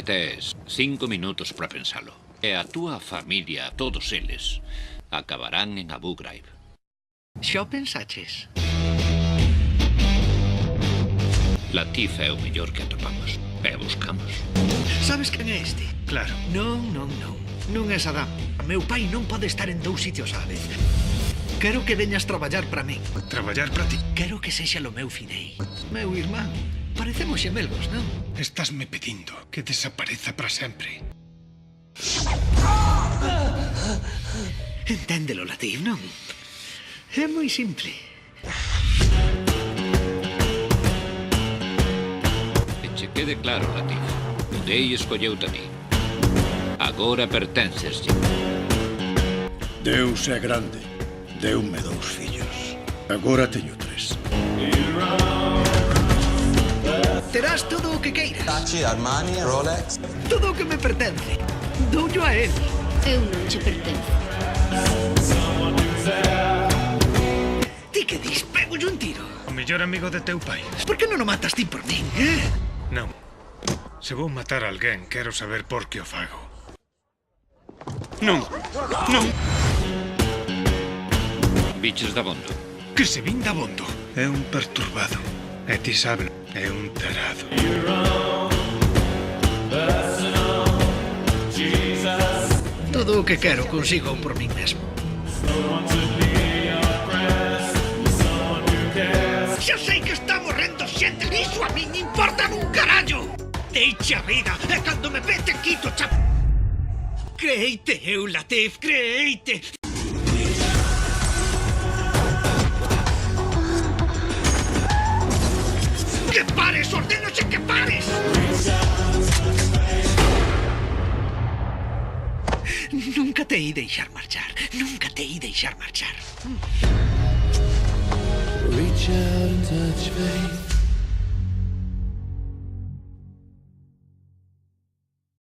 Tes 5 minutos para pensalo. E a túa familia, todos eles, acabarán en Abu Ghraib. Xa o pensaches? Latif é o mellor que atopamos. E buscamos. Sabes quen é este? Claro. Non. Non é Saddam. Meu pai non pode estar en 2 sitios á vez. Quero que veñas traballar para min. Traballar para ti. Quero que sexa lo meu fidei. Meu irmán. Parecemos xemelgos, non? Estásme pedindo que desapareza para sempre. Enténdelo, Latif, non? É moi simple. Que che quede claro, Latif. O Dei escolleu-te a ti. Agora pertenceslle. Deus é grande. Deu-me 2 fillos. Agora teño 3. Terás todo o que queiras. Versace, Armani, Rolex. Todo o que me pertence. Doullo a él. Eu non che pertenzo. Ti que dis? Pégollo un tiro. O mellor amigo de teu pai. Por que non o matas ti por min, Non. Se vou matar a alguén, quero saber por que o fago. Non. Biches dabondo. Que se vin dabondo. É un perturbado. E ti sabes, é un tarado. Todo o que quero consigo por min mesmo. Xa sei que está morrendo xente, iso a min importa nun carallo. Deixa a vida, e cando me pete quito, cha... Creeite eu, Latif, creeite. Que pares, ordénoche que pares. Nunca te hei deixar marchar. Nunca te hei deixar marchar. Reach out and touch faith.